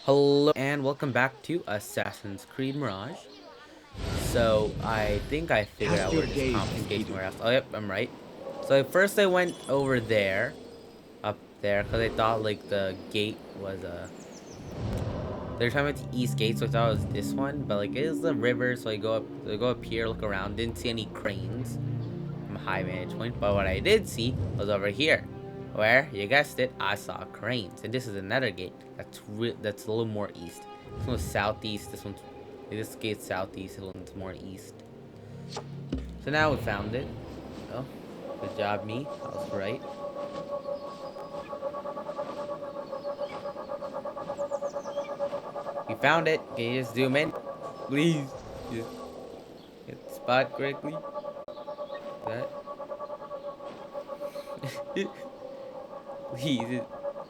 Hello and welcome back to Assassin's Creed Mirage. So I think I figured Cast out your where this gaze, confiscation Enkidu. warehouse. Oh yep, I'm right. So first I went over there, up there, because I thought like the gate was they're talking about the east gate, so I thought it was this one, but like it is the river, so I go up here, look around, didn't see any cranes from a high vantage point, but what I did see was over here, where you guessed it, I saw cranes, and this is another gate that's a little more east. This one's southeast. This gate's southeast. This one's more east. So now we found it. Oh, good job, me. I was right. We found it. Can you just zoom in, please? Just get the spot correctly. That. Please,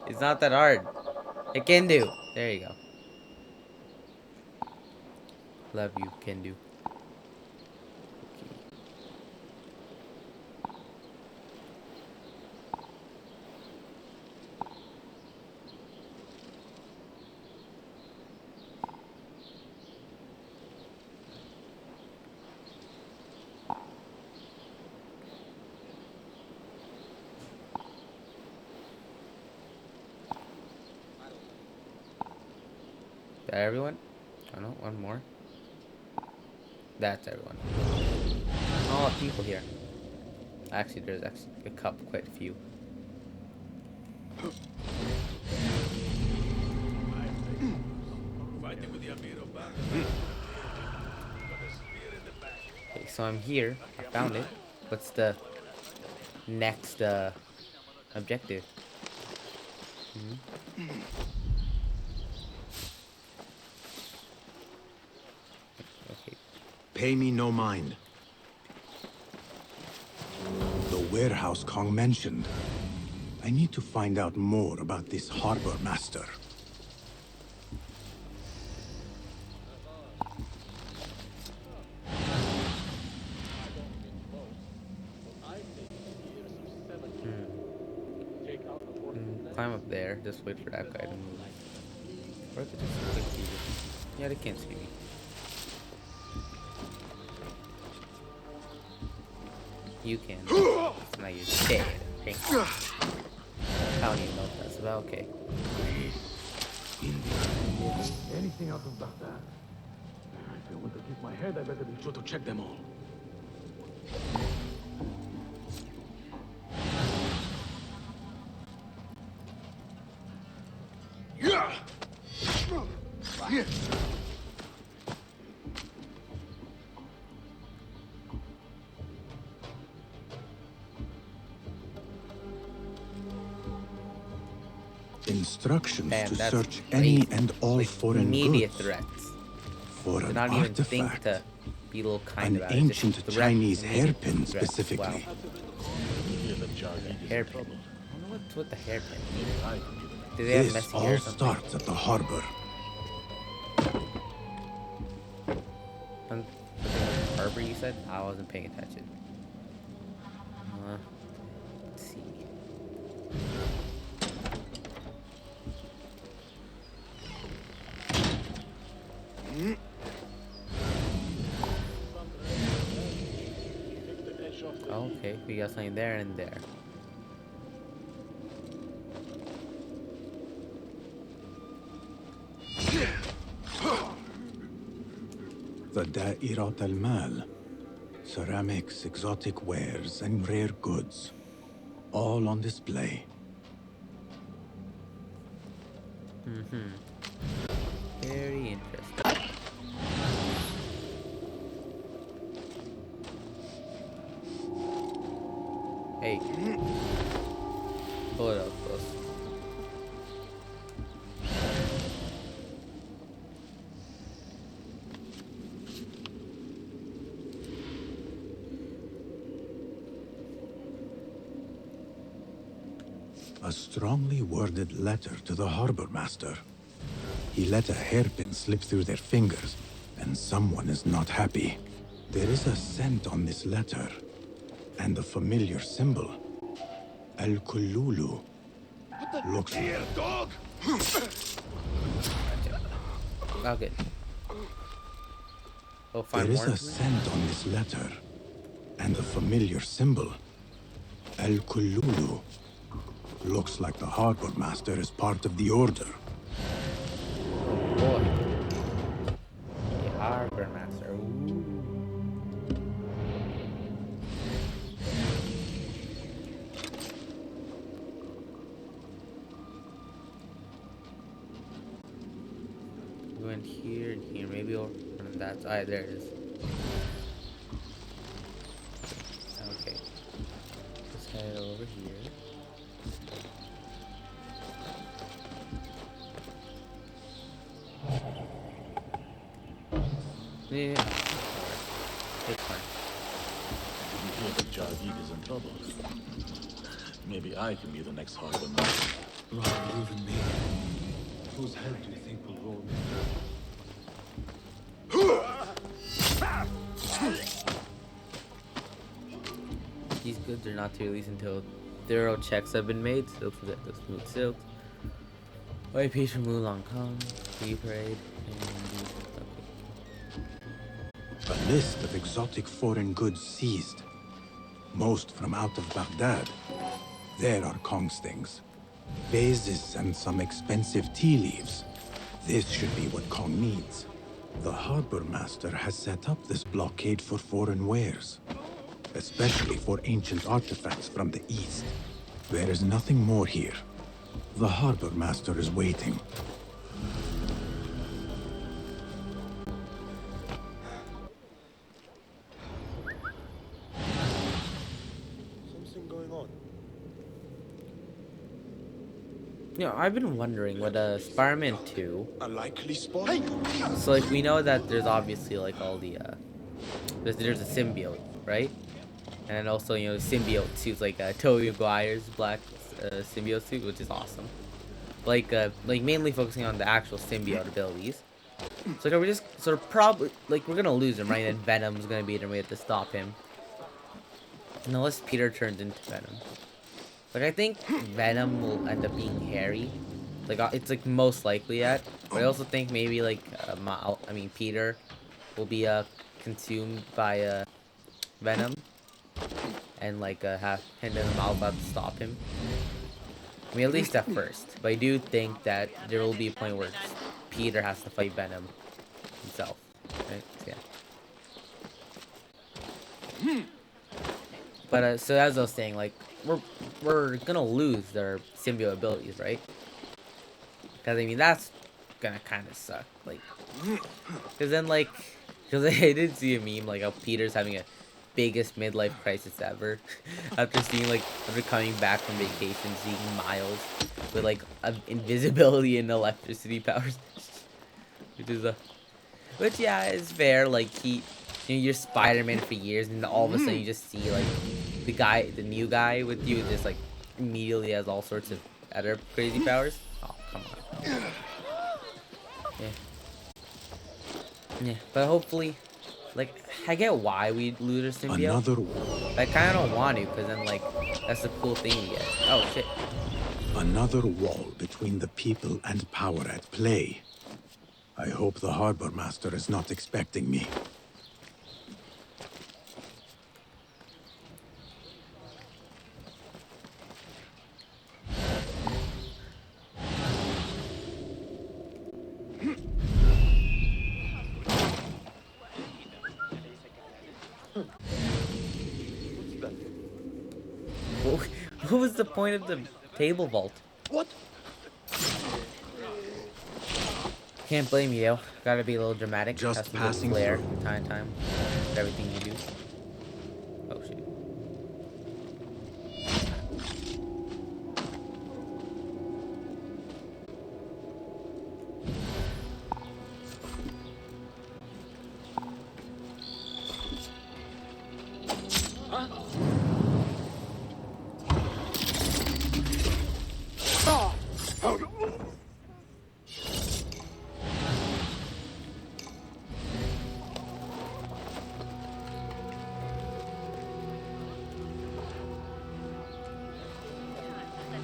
it's not that hard. It can do. There you go. Love you, can do. Okay. Is that everyone? Oh no, one more. That's everyone. Oh, people here. Actually, there's actually quite a few. Okay, so I'm here. I found it. What's the next objective? Okay. Pay me no mind. The warehouse Kong mentioned. I need to find out more about this harbor master. Climb up there. Just wait for that guy to move. Or I could just quickly. Yeah, they can't see me. You can. So now you're dead. Okay. I don't even know what that's about. Okay. Anything out of Baghdad? If I want to keep my head, I better be sure to check them all. Instructions Damn, to that's search crazy. any and all Like, foreign immediate goods. threats. For Do an not even think artifact. to be a little kind An about it. ancient Just threat, Chinese immediate hairpin threats. specifically. Wow. Hairpin. I don't know what's with the hairpin. Do they have This messy all hair or something? starts at the harbor. Something like harbor, you said? I wasn't paying attention. Let's see. Oh, okay, we got something there and there. The Da'irat al-Mal. Ceramics, exotic wares, and rare goods. All on display. Very interesting. Hey. Pull it up close. A strongly worded letter to the harbor master. He let a hairpin slip through their fingers, and someone is not happy. There is a scent on this letter, and a familiar symbol. Al-Kululu. Looks... Gotcha. Oh, good. We'll There find is more a information. scent on this letter, and a familiar symbol. El Kululu. Looks like the harbor master is part of the order. Boy. The Harbor Master. Ooh. We went here and here. Maybe we'll run on that side. There it is. Okay. Let's head over here. Yeah. Take one. You hear that Jarvid is in trouble. Maybe I can be the next harbor master. Rather you than me. Whose head do you think will roll me? These goods are not to release until thorough checks have been made. Silk for the smooth silk. White piece from Wulong Kong. Tea parade. A list of exotic foreign goods seized. Most from out of Baghdad. There are Kong's things. Vases and some expensive tea leaves. This should be what Kong needs. The harbor master has set up this blockade for foreign wares. Especially for ancient artifacts from the east. There is nothing more here. The harbor master is waiting. Something going on. You know, I've been wondering what Spider-Man 2. A likely spot? So like we know that there's obviously like all the there's a symbiote, right? And then also, you know, the symbiote suits like Tobey Maguire's black symbiote suit, which is awesome. Like mainly focusing on the actual symbiote abilities. So like, we're just sort of probably like we're gonna lose him, right? And Venom's gonna be there. We have to stop him. And unless Peter turns into Venom, like I think Venom will end up being Harry. Like it's like most likely at. But I also think maybe like Peter will be consumed by Venom. And like have him and Miles have to stop him. I mean, at least at first. But I do think that there will be a point where Peter has to fight Venom himself. Right? Yeah. But so as I was saying, like we're gonna lose their symbiote abilities, right? Because I mean that's gonna kind of suck. Like, because then because I did see a meme like how Peter's having a biggest midlife crisis ever after coming back from vacation, seeing Miles with like invisibility and electricity powers, which yeah is fair. Like you're Spider-Man for years, and all of a sudden you just see like the new guy with you just like immediately has all sorts of other crazy powers. Oh come on. Yeah, but hopefully. Like, I get why we lose our symbiote. Another But I kind of don't want to, because then, like, that's the cool thing we get. Oh, shit. Another wall between the people and power at play. I hope the harbor master is not expecting me. What was the point of the table vault? What? Can't blame you. Gotta be a little dramatic. Just Has some passing flair through. from time to time. With everything you do. Oh shit.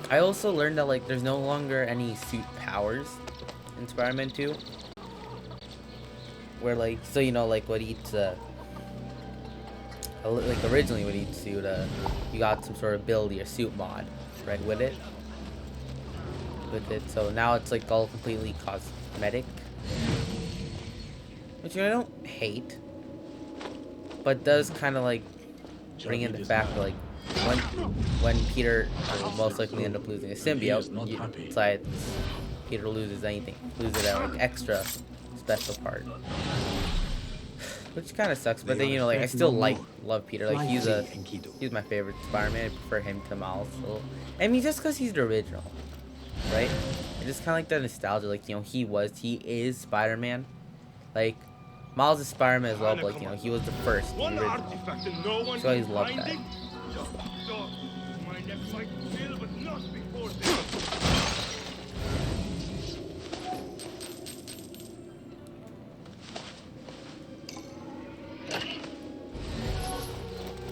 I also learned that like there's no longer any suit powers in Spider-Man 2. where like so you know like what eats like originally what eats suit you got some sort of ability or suit mod right with it so now it's like all completely cosmetic, which I don't hate, but does kind of like bring in the fact that like when Peter will most likely end up losing a symbiote, besides Peter loses that like extra special part, which kind of sucks. But then you know like I still love Peter. Like he's my favorite Spider-Man. I prefer him to Miles. So I mean just because he's the original, right? I just kind of like that nostalgia. Like you know he is Spider-Man. Like Miles is Spider-Man as well, but like you know he was the first, the original. So I always loved that.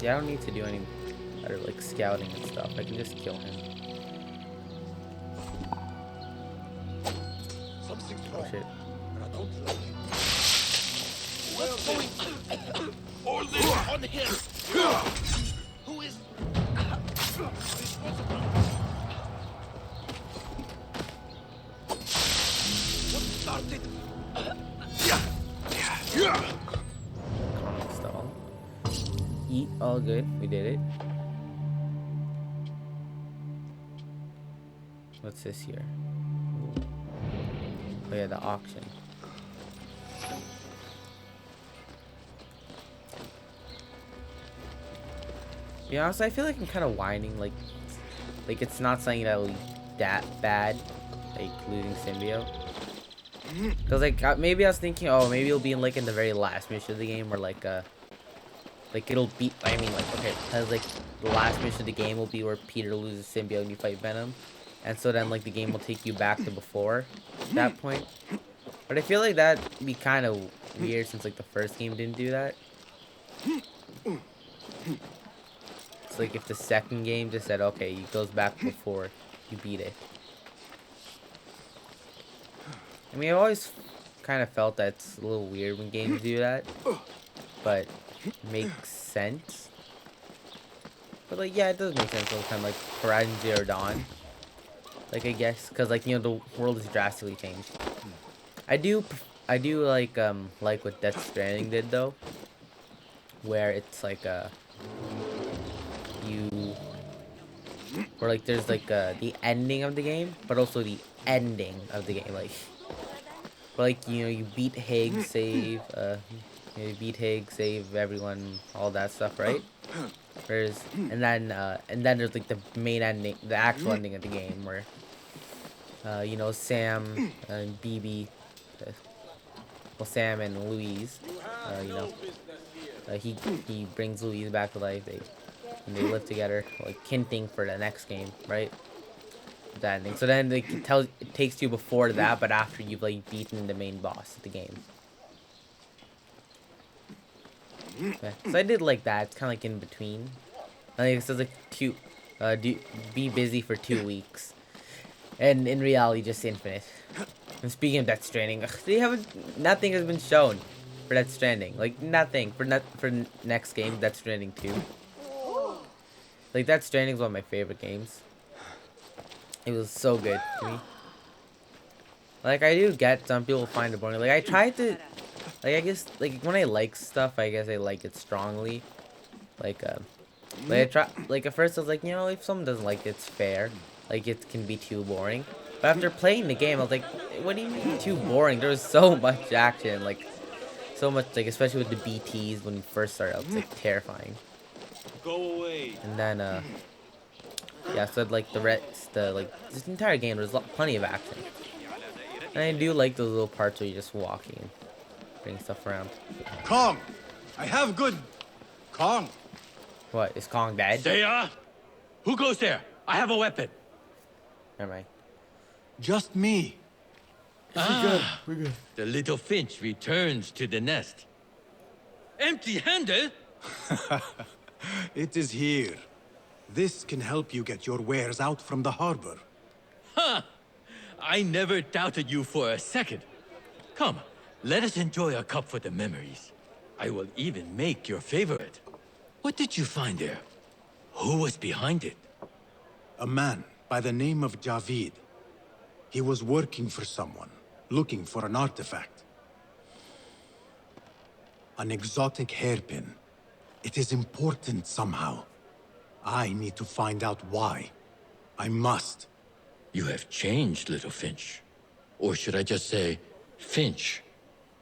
Yeah, I don't need to do any better like scouting and stuff. I can just kill him. Oh shit. What's going on? All this on him. Who is responsible? What started? Stall. Eat. All good. We did it. What's this here? Oh yeah, the auction. To be honest, I feel like I'm kind of whining, like it's not something that will be that bad, like losing symbiote. Cause like maybe I was thinking, oh, maybe it'll be in the very last mission of the game, or like it'll be. I mean, like okay, cause like the last mission of the game will be where Peter loses symbiote and you fight Venom, and so then like the game will take you back to before that point. But I feel like that'd be kind of weird since like the first game didn't do that. It's like if the second game just said, okay, it goes back before you beat it. I mean, I've always kind of felt that it's a little weird when games do that, but it makes sense. But like, yeah, it does make sense. Kind of like Horizon Zero Dawn. Like, I guess, cause like you know the world has drastically changed. I do like what Death Stranding did though, where it's like where like there's like the ending of the game, but also the ending of the game. Like you know you beat Higgs, save save everyone, all that stuff, right? And then there's like the main ending, the actual ending of the game where you know Sam and BB, Sam and Louise, you know he brings Louise back to life. And they live together, like hinting for the next game, right? That ending. So then like, it takes you before that, but after you've like beaten the main boss of the game. Okay. So I did like that. It's kind of like in between. I think it says like be busy for 2 weeks, and in reality just infinite. And speaking of Death Stranding, nothing has been shown for Death Stranding. Like nothing for next game, Death Stranding 2. Like, Death Stranding is one of my favorite games. It was so good to me. Like, I do get some people find it boring. Like, I tried to... Like, I guess... Like, when I like stuff, I guess I like it strongly. Like I try... Like, at first I was like, you know, if someone doesn't like it, it's fair. Like, it can be too boring. But after playing the game, I was like, what do you mean too boring? There was so much action. Like, so much... Like, especially with the BTs when you first started out. It's, like, terrifying. Go away. And then yeah, so like this entire game there's plenty of action, and I do like those little parts where you're just walking and bringing stuff around. Kong, I have good. Kong. What, is Kong dead? There. Who goes there? I have a weapon. Never mind. Just me. We're good. The little finch returns to the nest. Empty-handed? It is here. This can help you get your wares out from the harbor. Ha! I never doubted you for a second. Come, Let us enjoy a cup for the memories. I will even make your favorite. What did you find there? Who was behind it? A man by the name of Javid. He was working for someone, looking for an artifact. An exotic hairpin. It is important somehow. I need to find out why. I must. You have changed, little Finch. Or should I just say, Finch?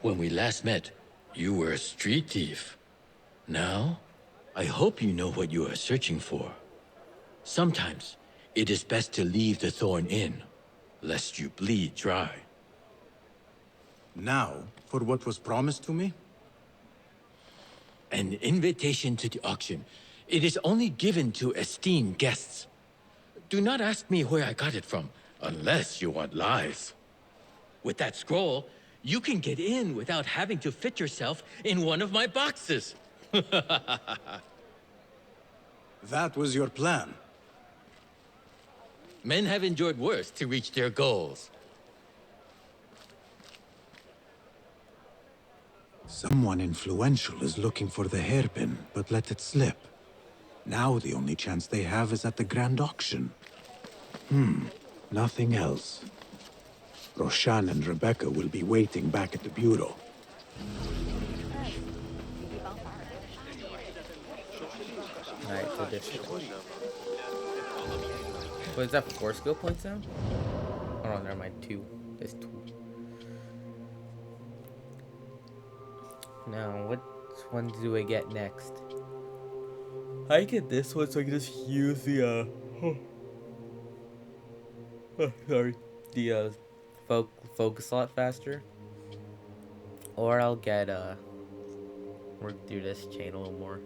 When we last met, you were a street thief. Now, I hope you know what you are searching for. Sometimes, it is best to leave the thorn in, lest you bleed dry. Now, for what was promised to me? An invitation to the auction. It is only given to esteemed guests. Do not ask me where I got it from, unless you want lies. With that scroll, you can get in without having to fit yourself in one of my boxes. That was your plan. Men have endured worse to reach their goals. Someone influential is looking for the hairpin, but let it slip. Now the only chance they have is at the grand auction. Nothing else. Roshan and Rebecca will be waiting back at the bureau. Alright, so this. What is that, 4 skill points now? Oh no, never mind, 2. There's 2. Now, what one do I get next? I get this one so I can just use the, sorry. The, focus a lot faster. Or I'll get, work through this chain a little more.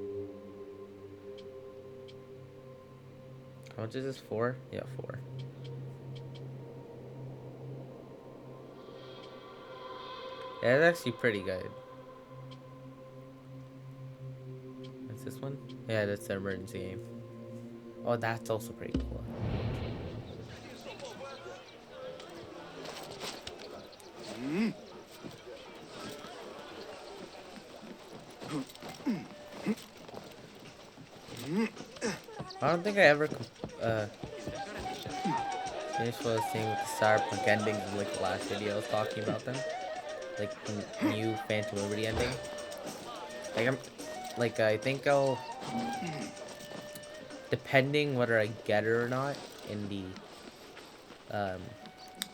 How much is this? 4? Yeah, 4. Yeah, that's actually pretty good. What's this one? Yeah, that's the emergency aim. Oh, that's also pretty cool. I don't think I ever finished what I was saying with the Cyberpunk endings in like the last video I was talking about them. Like the new Phantom Liberty ending. I think I'll, depending whether I get it or not in the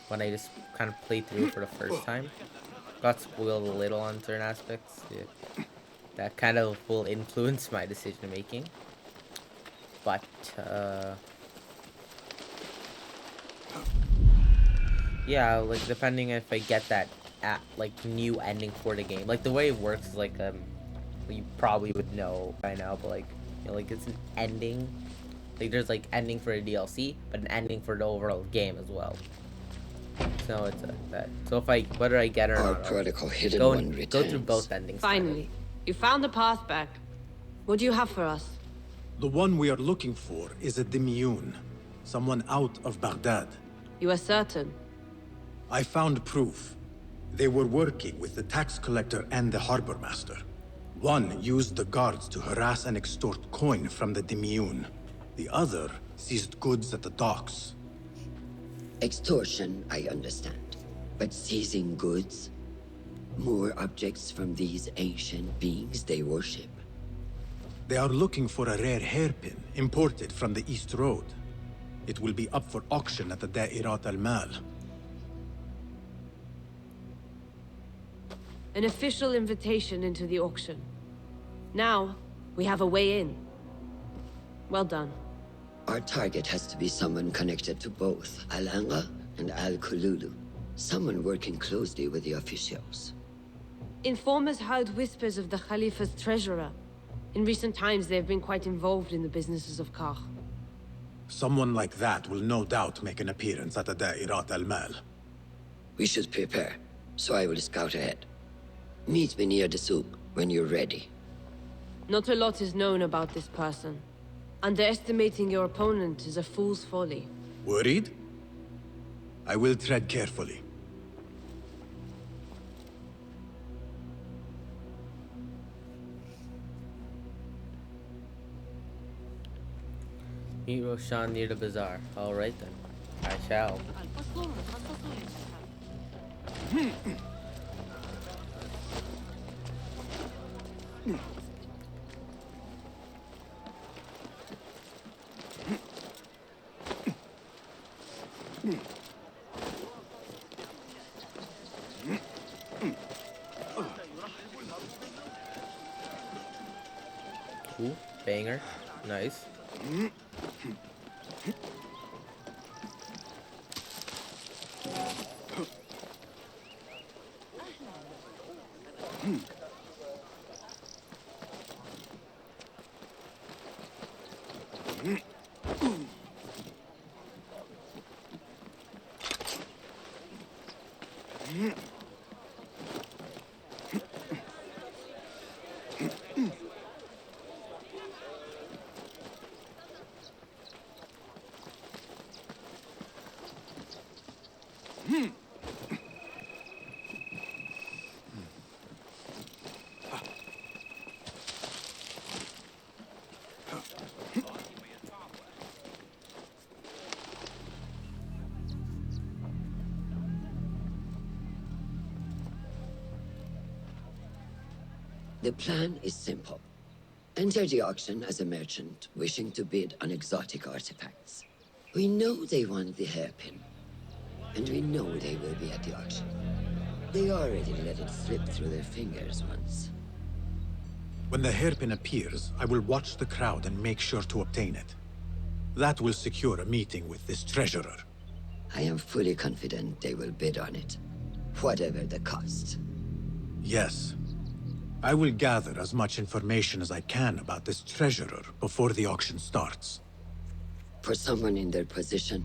when I just kind of play through it for the first time. Got spoiled a little on certain aspects. Yeah. That kind of will influence my decision making. But yeah, like depending if I get that new ending for the game. Like the way it works is like you probably would know by now, but like, you know, like it's an ending. Like there's like ending for the DLC, but an ending for the overall game as well. So it's that. So if whether I get it or Our not, prodigal hidden go, one go through returns. both endings. Finally, you found the path back. What do you have for us? The one we are looking for is a Dimiyun, someone out of Baghdad. You are certain? I found proof. They were working with the tax collector and the harbor master. One used the guards to harass and extort coin from the Dimiyun. The other seized goods at the docks. Extortion, I understand. But seizing goods? More objects from these ancient beings they worship. They are looking for a rare hairpin imported from the East Road. It will be up for auction at the Da'irat al-Mal. An official invitation into the auction. Now, we have a way in. Well done. Our target has to be someone connected to both Al-Anga and Al-Kululu. Someone working closely with the officials. Informers heard whispers of the Khalifa's treasurer. In recent times, they have been quite involved in the businesses of Kar. Someone like that will no doubt make an appearance at the Da'irat al-Mal. We should prepare, so I will scout ahead. Meet me near the souk when you're ready. Not a lot is known about this person. Underestimating your opponent is a fool's folly. Meet Roshan near the bazaar. Alright then. I shall. الفصل مخصص للسحر. Ooh, banger. Nice. The plan is simple. Enter the auction as a merchant wishing to bid on exotic artifacts. We know they want the hairpin, and we know they will be at the auction. They already let it slip through their fingers once. When the hairpin appears, I will watch the crowd and make sure to obtain it. That will secure a meeting with this treasurer. I am fully confident they will bid on it, whatever the cost. Yes. I will gather as much information as I can about this treasurer before the auction starts. For someone in their position,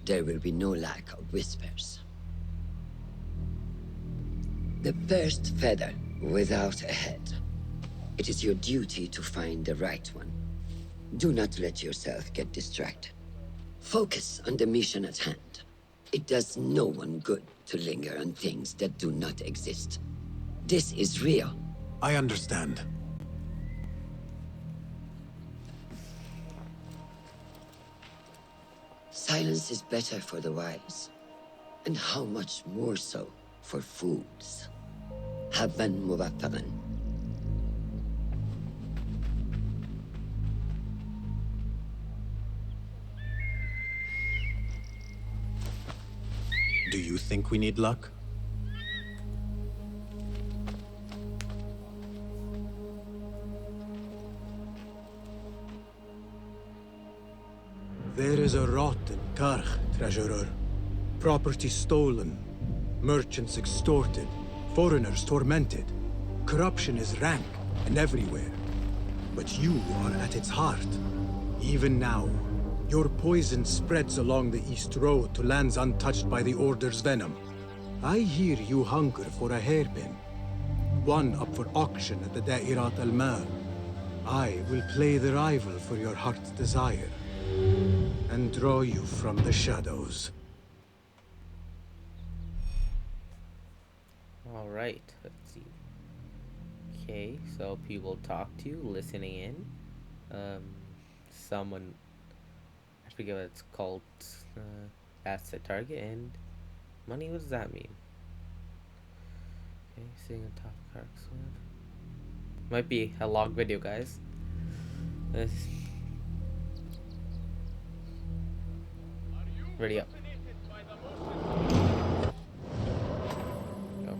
there will be no lack of whispers. The first feather without a head. It is your duty to find the right one. Do not let yourself get distracted. Focus on the mission at hand. It does no one good to linger on things that do not exist. This is real. I understand. Silence is better for the wise. And how much more so for fools. Habban mubattagan. Do you think we need luck? There is a rot in Karch, treasurer. Property stolen, merchants extorted, foreigners tormented. Corruption is rank and everywhere. But you are at its heart. Even now, your poison spreads along the East Road to lands untouched by the Order's venom. I hear you hunger for a hairpin. One up for auction at the Da'irat al-Mal. I will play the rival for your heart's desire and draw you from the shadows. Alright, let's see. Okay, so people talk to you, listening in. Someone, I forget what it's called. That's the target, and money, what does that mean? Okay, sitting on top of Karkswood. Might be a long video, guys. Ready up. Oh.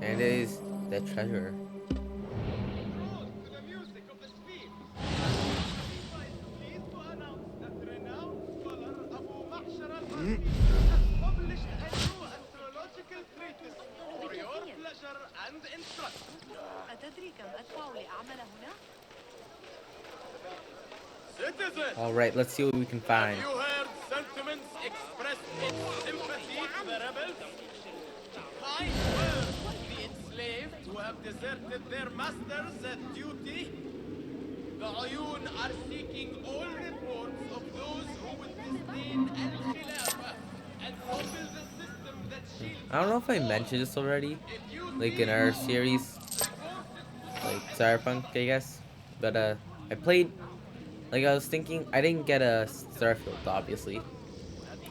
And it is the treasurer. Alright, let's see what we can find. Have you heard sentiments expressed in sympathy to the rebels? Kind words to the enslaved who have deserted their masters at duty? The Ayun are seeking all reports of those who would disdain Al-Khilafah and topple the system that shields. I don't know if I mentioned this already, like in our series, like Cyberpunk, I guess. But I played Like I was thinking, I didn't get a Starfield, obviously.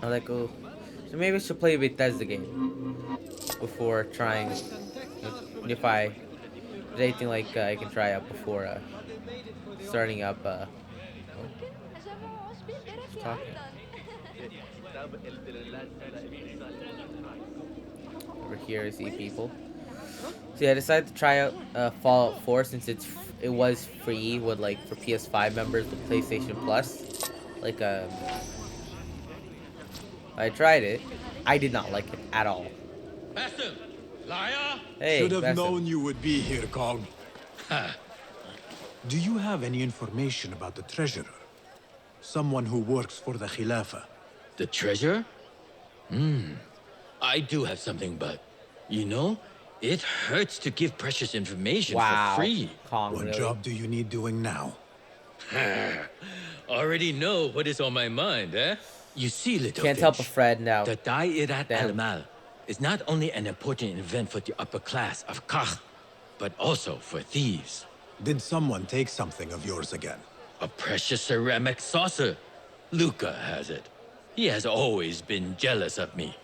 I was like, oh, so maybe I should play a Bethesda game before trying. If there's anything like I can try out before starting up. Oh, who's talking? Over here, I see people. So yeah, I decided to try out Fallout 4 since it was free with like for PS5 members with PlayStation Plus. Like I tried it. I did not like it at all. Bassem! Liar! Should Hey, have Bassem. known you would be here, Cog. Do you have any information about the treasurer? Someone who works for the Khilafah? The treasure? I do have something, but you know, it hurts to give precious information for Wow, free. Kong, What really? job do you need doing now? Already know what is on my mind, eh? You see, little Can't help a Finch, friend now. the Da'irat Damn. al-Mal is not only an important event for the upper class of Kach, but also for thieves. Did someone take something of yours again? A precious ceramic saucer. Luca has it. He has always been jealous of me.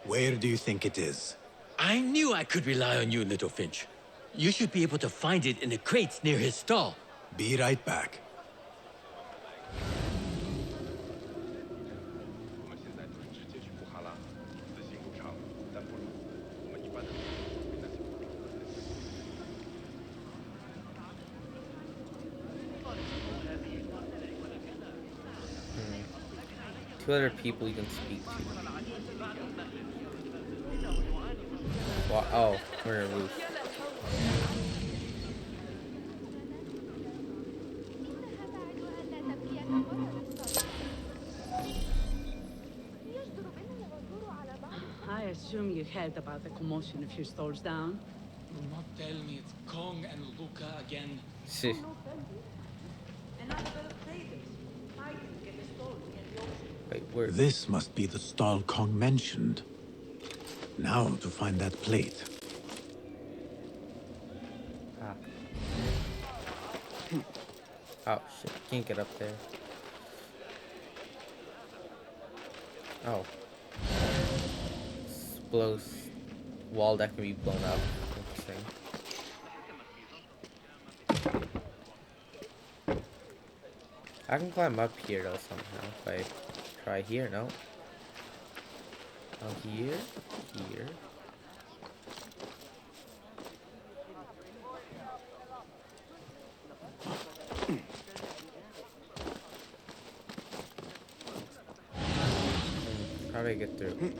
Where do you think it is? I knew I could rely on you, little Finch. You should be able to find it in the crates near his stall. Be right back. Two other people you can speak to. Well, oh, we're in a roof. I assume you heard about the commotion a few stores down. Do not tell me it's Kong and Luca again. Shit. Wait, where? This must be the stall Kong mentioned. Now to find that plate. Ah. Oh shit! Can't get up there. Oh. Blows wall that can be blown up. Interesting. I can climb up here though somehow if I try here. No. Oh, here, here. How do I get through?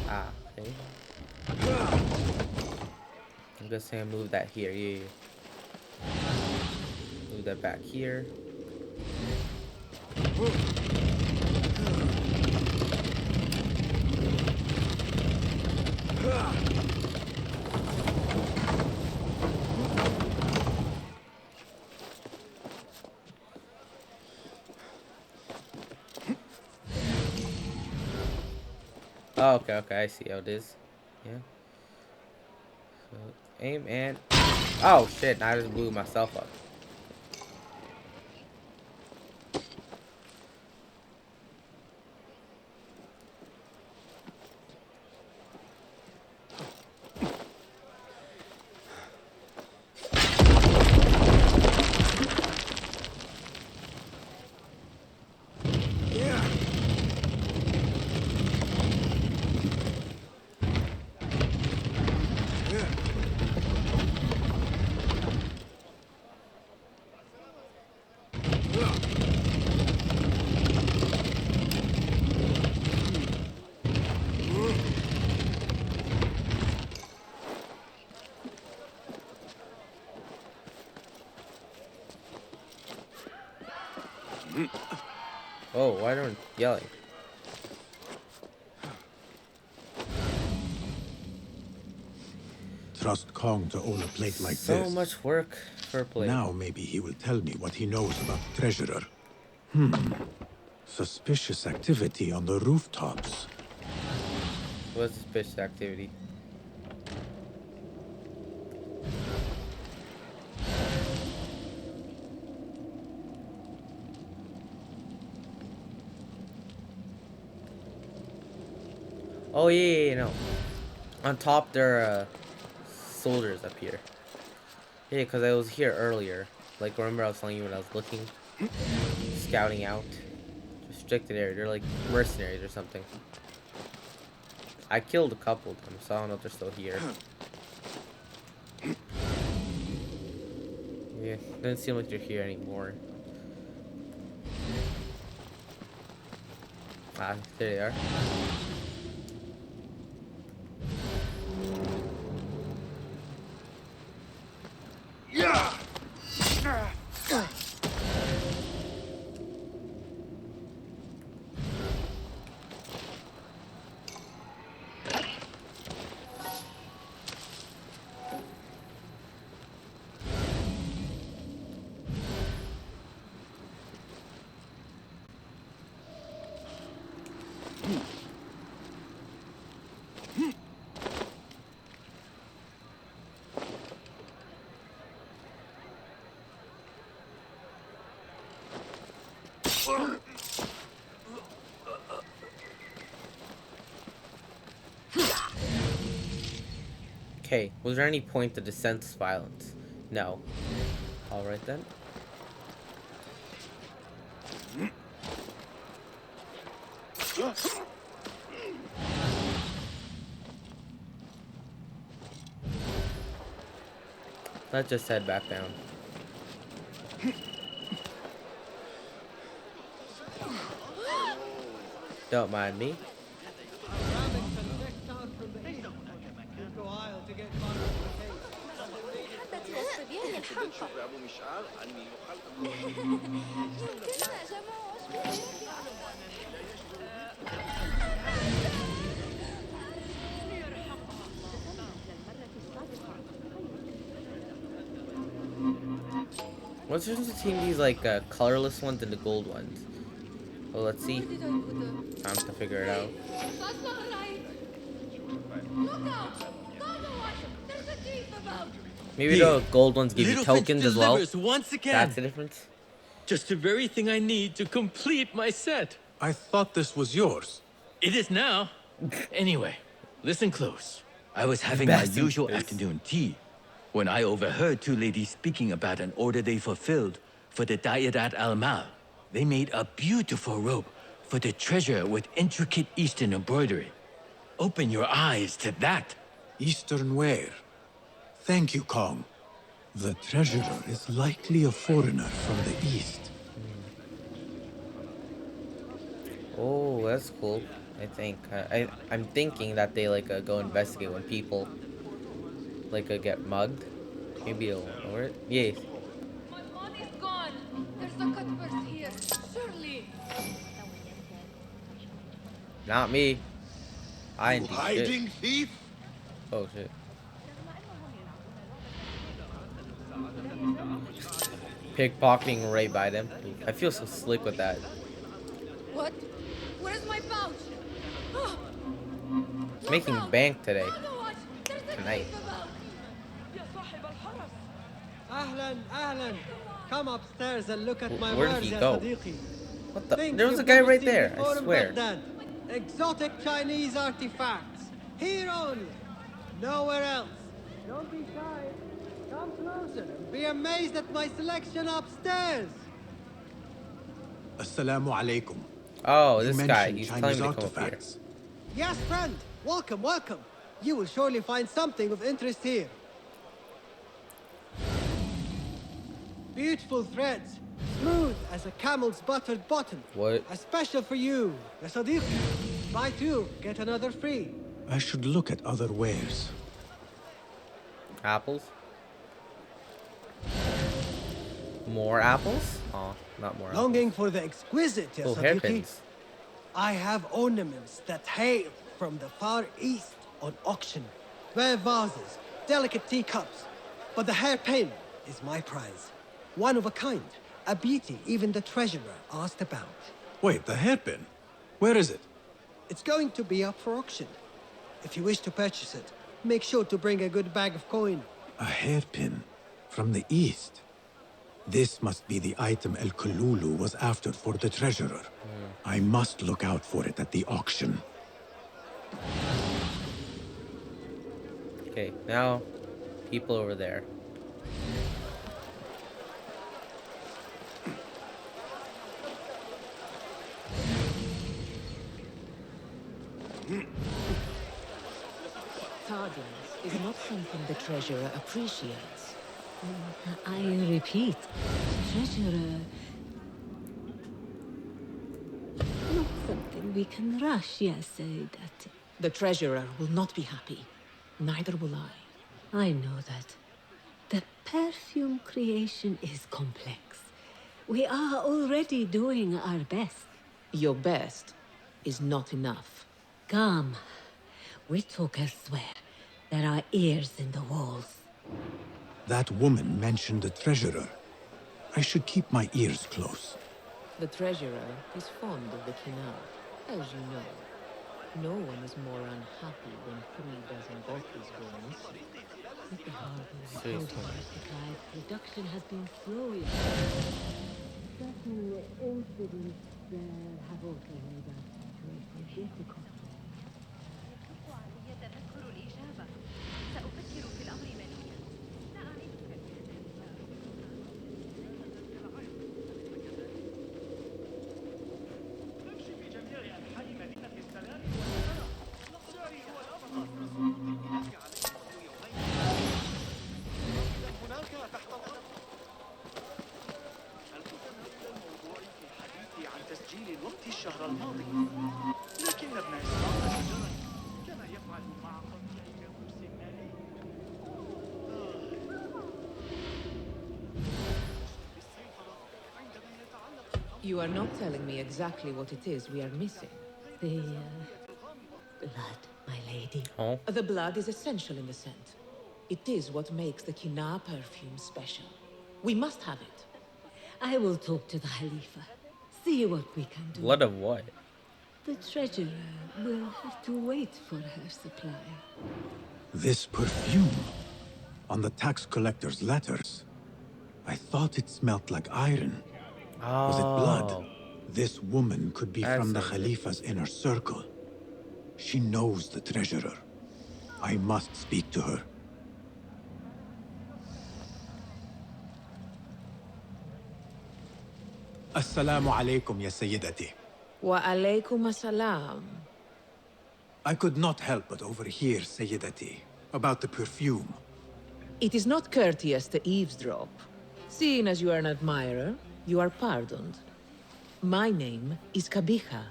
Ah, okay. I'm just gonna move that here. Yeah, yeah. Move that back here. Oh, okay, okay, I see how it is. Yeah. So, aim and... Oh, shit, I just blew myself up. Oh, why don't yelling? trust Kong to own a plate like So this. much work for a plate. Now maybe he will tell me what he knows about the treasurer. Suspicious activity on the rooftops. What's suspicious activity? Oh yeah, no. On top there are soldiers up here. Yeah, because I was here earlier. Like, remember I was telling you when I was looking? Scouting out. Restricted area. They're like mercenaries or something. I killed a couple of them, so I don't know if they're still here. Yeah, doesn't seem like they're here anymore. Ah, there they are. Okay, was there any point to the senseless violence? No. Alright then. Let's just head back down. Don't mind me. What's the difference between these like colorless ones and the gold ones? Well, let's see. Time to figure it out. Maybe the gold ones give you tokens as well. Once again. That's the difference. Just the very thing I need to complete my set. I thought this was yours. It is now. Anyway, listen close. I was having my Best in usual this. afternoon tea when I overheard two ladies speaking about an order they fulfilled for the Dayadat al-Mal. They made a beautiful robe for the treasure with intricate Eastern embroidery. Open your eyes to that. Eastern ware. Thank you, Kong. The treasurer is likely a foreigner from the east. Oh, that's cool. I think. I'm thinking that they like go investigate when people like get mugged. Maybe they'll know it. Yes. My money's gone. There's a cutpurse here. Surely. Not me. I ain't do shit. Hiding thief? Oh shit. Pickpocketing right by them. I feel so slick with that. What? Where's my pouch? Oh. Making bank today. There's a Tonight. thief about. Ahlan, ahlan. Come upstairs and look at my Where did wares, he ya go? Sadiqi. What the? Things There was a you've guy never right seen there. before I in swear. Baghdad. Exotic Chinese artifacts. Here only. Nowhere else. Don't be shy. Come closer and be amazed at my selection upstairs. Assalamu alaikum. Oh, You this guy. mentioned He's Chinese telling me to come up here. artifacts. Yes, friend. Welcome, welcome. You will surely find something of interest here. Beautiful threads. Smooth as a camel's buttered bottom. What? A special for you, ya Sadiqi. Buy two, get another free. I should look at other wares. Apples? More apples? Oh, not more apples. Longing for the exquisite, ya Oh, Sadiqi? hairpins. I have ornaments that hail from the Far East on auction. 12 vases, delicate teacups. But the hairpin is my prize. One of a kind. A beauty even the treasurer asked about. Wait, the hairpin? Where is it? It's going to be up for auction. If you wish to purchase it, make sure to bring a good bag of coin. A hairpin from the east. This must be the item El Kululu was after for the treasurer. I must look out for it at the auction. Okay, now people over there. Tardiness is not something the treasurer appreciates. I repeat, treasurer... Not something we can rush, yes, that... The treasurer will not be happy. Neither will I. I know that. The perfume creation is complex. We are already doing our best. Your best is not enough. Come. We talk elsewhere. There are ears in the walls. That woman mentioned the treasurer. I should keep my ears close. The treasurer is fond of the Kina, as you know. No one is more unhappy when 3 dozen bottles go missing. With the harbor supply, production has been slowing. Certain incidents have also made our situation difficult. يتذكر الإجابة. سأفكر في الأمر مليا. لا أعرفك. نمشي في جميع أنحاء مدينة السلام. سعري هو الأفضل. هناك تحت الأرض. التفت إلى الموضوع في حديثي عن تسجيل الوقت الشهر الماضي. لكن ابن إسحاق شجرا كما يفعل مع قطيع كابوس مالي. You are not telling me exactly what it is we are missing. The blood, my lady. Oh. The blood is essential in the scent. It is what makes the Kina perfume special. We must have it. I will talk to the Khalifa. See what we can do. Blood of what? The treasurer will have to wait for her supply. This perfume. On the tax collector's letters. I thought it smelt like iron. Was it blood? This woman could be from the Khalifa's inner circle. She knows the treasurer. I must speak to her. Assalamu alaikum, ya Sayyidati. Wa alaykum assalam. I could not help but overhear, Sayyidati, about the perfume. It is not courteous to eavesdrop. Seeing as you are an admirer, you are pardoned. My name is Kabiha,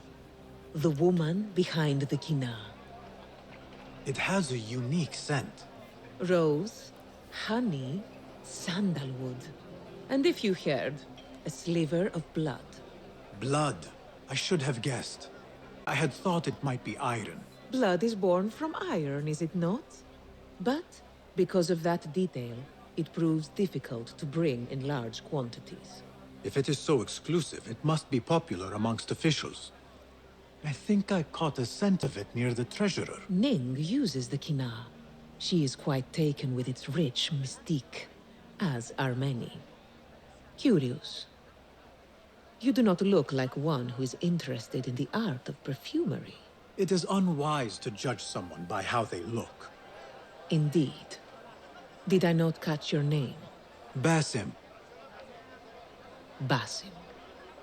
the woman behind the Kina. It has a unique scent. Rose, honey, sandalwood. And if you heard, a sliver of blood. Blood. I should have guessed. I had thought it might be iron. Blood is born from iron, is it not? But because of that detail, it proves difficult to bring in large quantities. If it is so exclusive, it must be popular amongst officials. I think I caught a scent of it near the treasurer. Ning uses the Kina. She is quite taken with its rich mystique, as are many. Curious. You do not look like one who is interested in the art of perfumery. It is unwise to judge someone by how they look. Indeed. Did I not catch your name? Basim. Basim.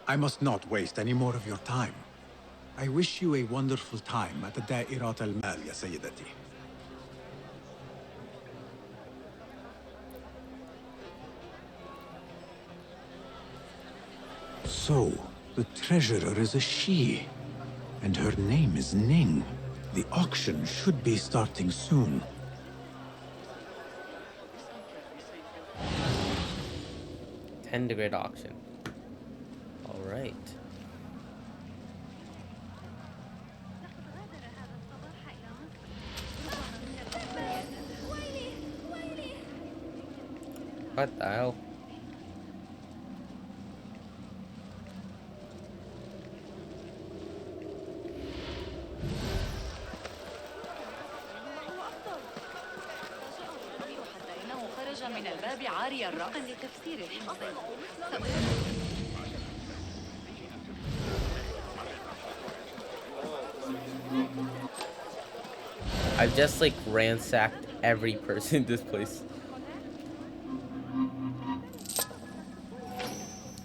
I must not waste any more of your time. I wish you a wonderful time at the Da'irat al-Mal, ya Sayyidati. So, the treasurer is a she, and her name is Ning. The auction should be starting soon. $10 auction. All right. What the hell? من الباب عاري الرأس لتفسير الحمصين. I've just like ransacked every person in this place.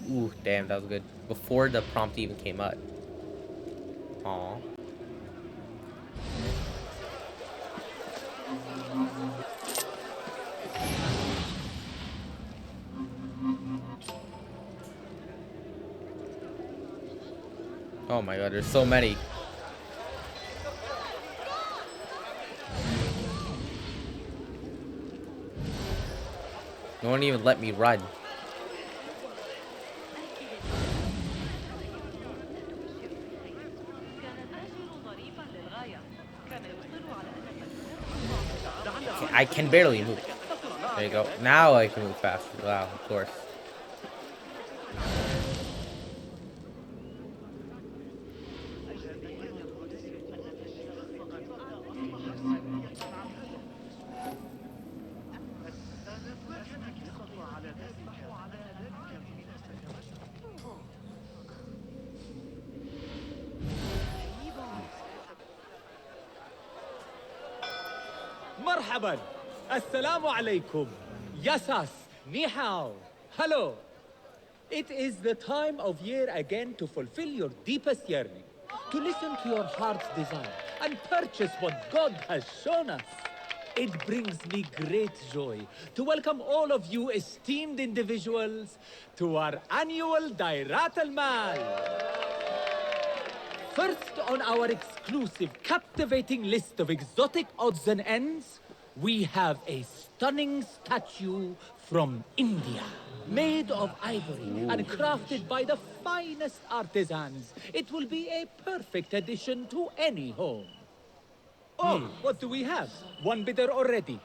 Ooh, damn, that was good. Before the prompt even came up. Aw. Oh my god, there's so many. No one even let me run. I can barely move. There you go. Now I can move fast. Wow, of course. مرحبا السلام عليكم Yasas Ni hao Hello It is the time of year again to fulfill your deepest yearning, to listen to your heart's desire and purchase what God has shown us. It brings me great joy to welcome all of you esteemed individuals to our annual Dairat al-Mal. First on our exclusive, captivating list of exotic odds and ends, we have a stunning statue from India. Made of ivory and crafted by the finest artisans, it will be a perfect addition to any home. Oh, what do we have? One bidder already?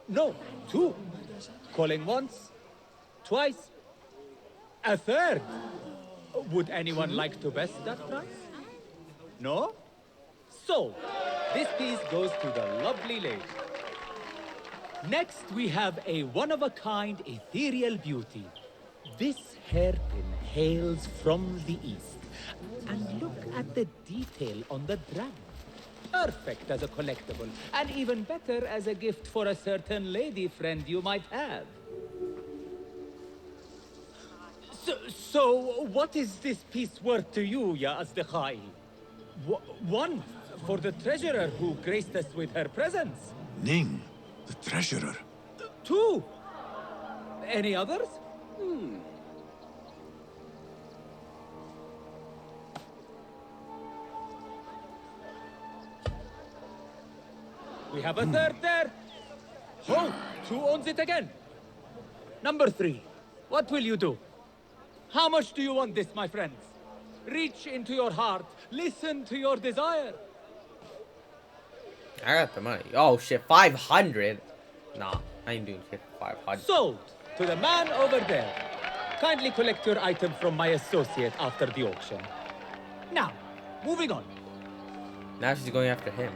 No, two. Calling once, twice, a third. Would anyone like to best that price? No? So, this piece goes to the lovely lady. Next, we have a one-of-a-kind ethereal beauty. This hairpin hails from the east. And look at the detail on the dragon. Perfect as a collectible, and even better as a gift for a certain lady friend you might have. So what is this piece worth to you, Ya Asdiqai? One, for the treasurer who graced us with her presence. Ning, the treasurer. Two. Any others? We have a third there. Oh, who owns it again? Number three. What will you do? How much do you want this, my friends? Reach into your heart. Listen to your desire. I got the money. Oh shit, 500? Nah, I ain't doing shit for 500. Sold to the man over there. Kindly collect your item from my associate after the auction. Now, moving on. Now she's going after him.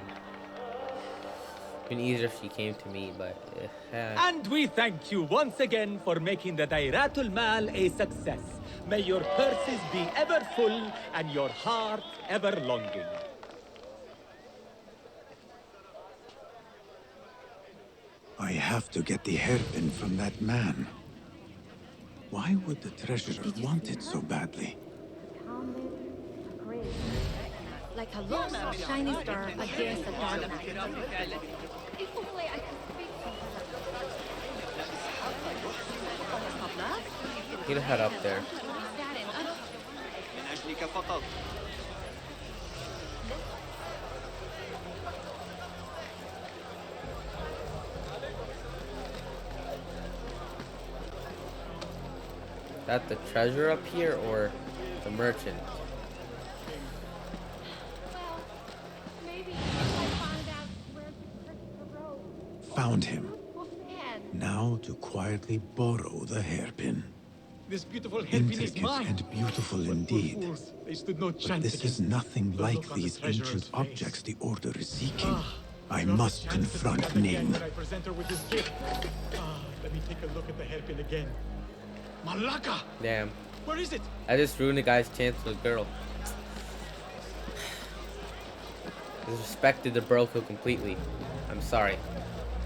Been easier if she came to me, but And we thank you once again for making the Dairatul Mal a success. May your purses be ever full and your heart ever longing. I have to get the hairpin from that man. Why would the treasurer want it so badly? Like a lost shiny star against a dark night. If only I could speak to her. get a head up there. That the treasure up here or the merchant? Found him. Man, Now to quietly borrow the hairpin. This beautiful hairpin is Intricate mine. and beautiful But poor indeed. fools, they stood no But chance this is against nothing the like look on the these treasurer's ancient face. objects the Order is seeking. I Not a must chance to do confront that again Ning. when I present her with this gift. Let me take a look at the hairpin again. Malaka! Damn. Where is it? I just ruined the guy's chance with a girl. Disrespected the bro code completely. I'm sorry.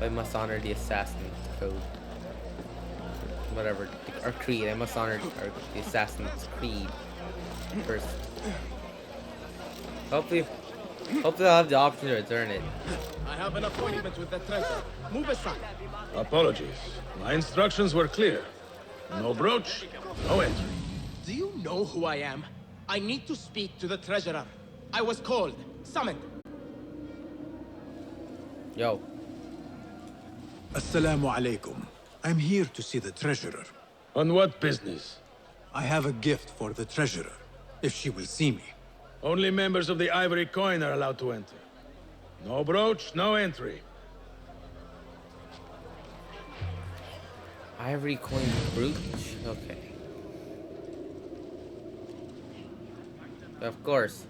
I must honor the assassin's code. Whatever. Our creed. I must honor the assassin's creed first. Hopefully I'll have the option to return it. I have an appointment with the treasurer. Move aside. Apologies. My instructions were clear. No brooch, no entry. Do you know who I am? I need to speak to the treasurer. I was called, summoned. Yo. Assalamu alaikum. I'm here to see the treasurer. On what business? I have a gift for the treasurer, if she will see me. Only members of the Ivory Coin are allowed to enter. No brooch, no entry. Ivory coin brooch? Okay. Of course.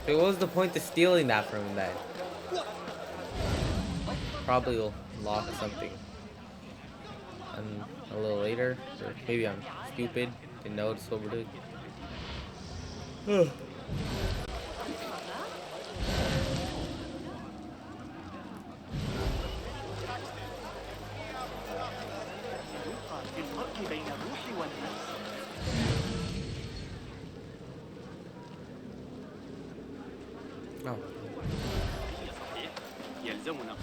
So what was the point of stealing that from him then? Probably will lock something. And a little later, or maybe I'm stupid, didn't know it's overdoing. Oh. يلزمنا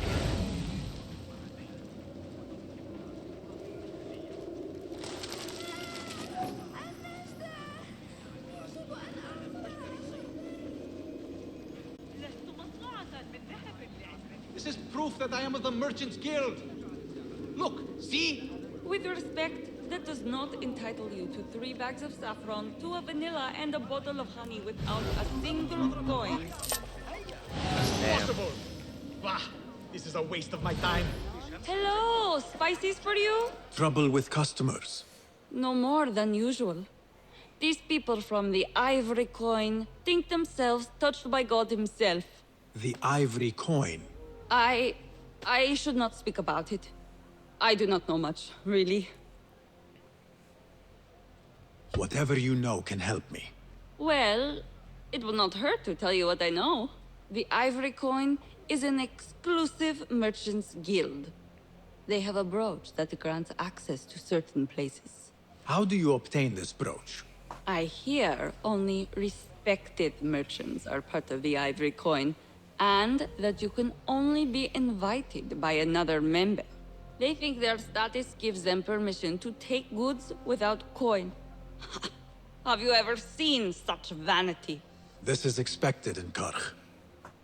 This is proof that I am of the Merchants Guild. Look, see? With respect, that does not entitle you to 3 bags of saffron, 2 of vanilla, and a bottle of honey without a single coin. Impossible! Bah, this is a waste of my time. Hello, spices for you? Trouble with customers. No more than usual. These people from the Ivory Coin think themselves touched by God himself. The Ivory Coin. I should not speak about it. I do not know much, really. Whatever you know can help me. Well, it will not hurt to tell you what I know. The Ivory Coin is an exclusive merchants guild. They have a brooch that grants access to certain places. How do you obtain this brooch? I hear only respected merchants are part of the Ivory Coin, and that you can only be invited by another member. They think their status gives them permission to take goods without coin. Have you ever seen such vanity? This is expected in Karch.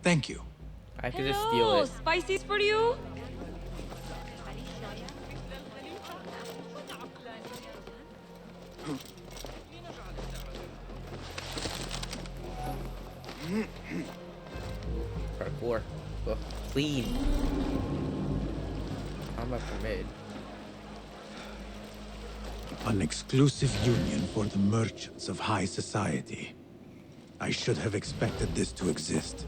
Thank you. I could just steal it. Spices for you? Parkour. Ugh, clean. Combat permitted. An exclusive union for the merchants of high society. I should have expected this to exist.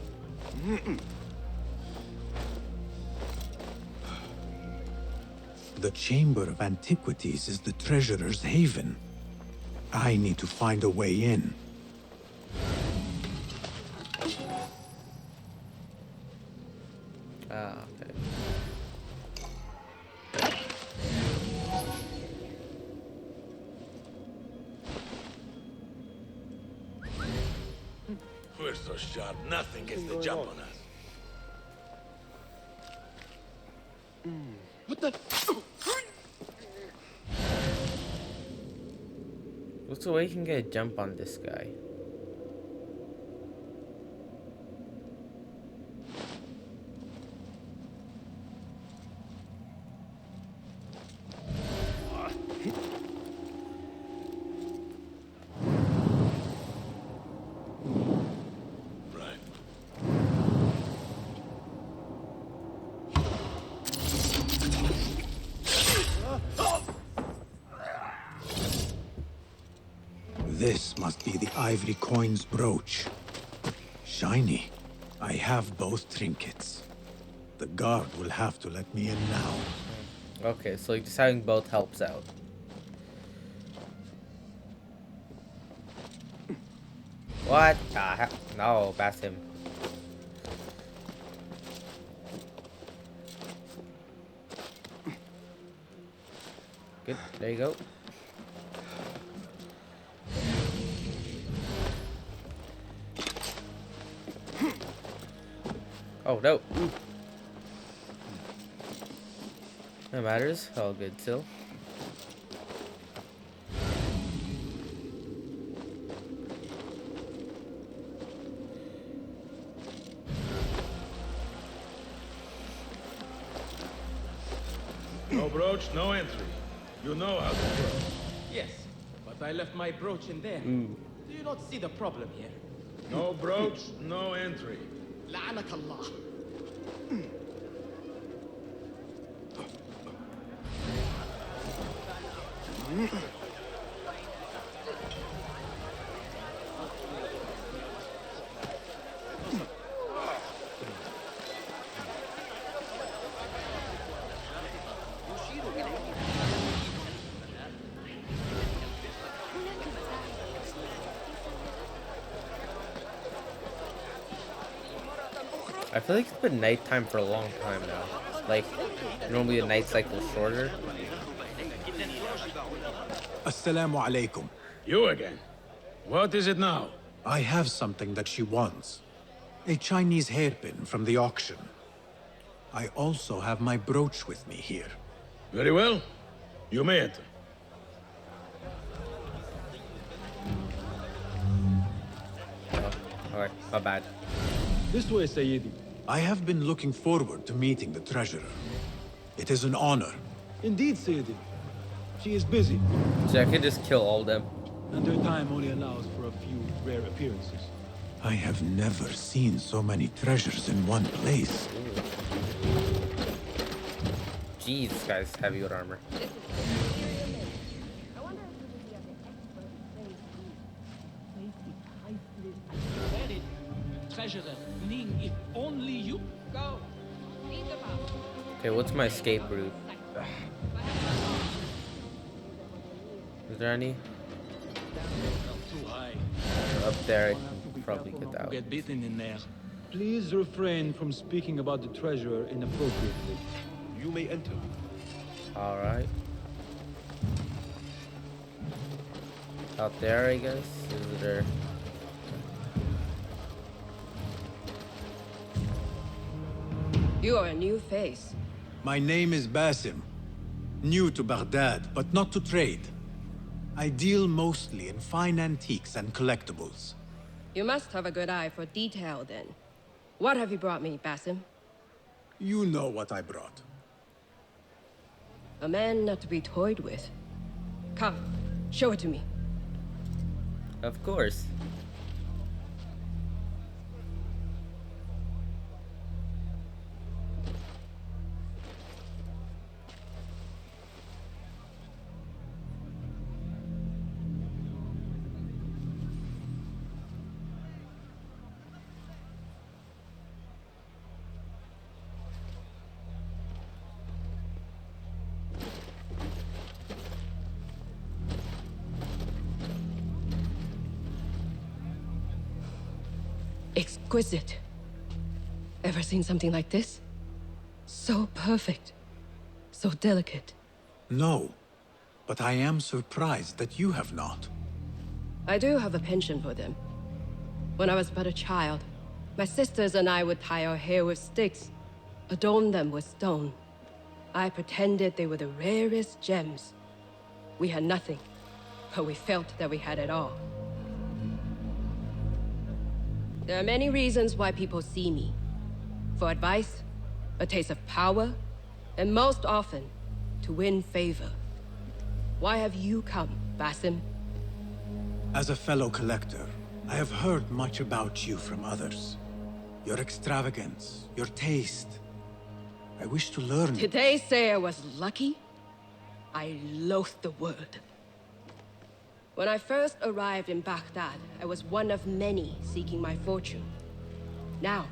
The Chamber of Antiquities is the treasurer's haven. I need to find a way in. Ah, okay. We're so sharp, nothing gets the jump on us. What the? What's the way you can get a jump on this guy? This must be the ivory coin's brooch. Shiny. I have both trinkets. The guard will have to let me in now. Okay, so just having both helps out. What the heck? No, that's him. Good, there you go. Oh no. Ooh. No matters. All good still. No brooch, no entry. You know how to throw. Yes, but I left my brooch in there. Ooh. Do you not see the problem here? No brooch, no entry. لعنك الله. I feel like it's been nighttime for a long time now. Like, normally the night cycle's shorter. Assalamu alaikum. You again? What is it now? I have something that she wants. A Chinese hairpin from the auction. I also have my brooch with me here. Very well. You may enter. Alright, my bad. This way, Sayyidi. I have been looking forward to meeting the treasurer. It is an honor. Indeed, Sayyidi. She is busy, So I could just kill all them. and her time only allows for a few rare appearances. I have never seen so many treasures in one place. Jeez, this guy's heavy with armor. Treasurer, Ning, if only you go. Okay, what's my escape route? Is there any? Too high. Up there, I can probably get out. Get beaten in there. Please refrain from speaking about the treasurer inappropriately. You may enter. Alright. Out there, I guess? Is there? You are a new face. My name is Basim. New to Baghdad, but not to trade. I deal mostly in fine antiques and collectibles. You must have a good eye for detail, then. What have you brought me, Basim? You know what I brought. A man not to be toyed with. Come, show it to me. Of course. Exquisite. Ever seen something like this? So perfect. So delicate. No, but I am surprised that you have not. I do have a penchant for them. When I was but a child, my sisters and I would tie our hair with sticks, adorn them with stone. I pretended they were the rarest gems. We had nothing. but we felt that we had it all. There are many reasons why people see me. For advice, a taste of power, and most often, to win favor. Why have you come, Basim? As a fellow collector, I have heard much about you from others. Your extravagance, your taste. I wish to learn. Did they say I was lucky? I loathe the word. When I first arrived in Baghdad, I was one of many seeking my fortune. Now,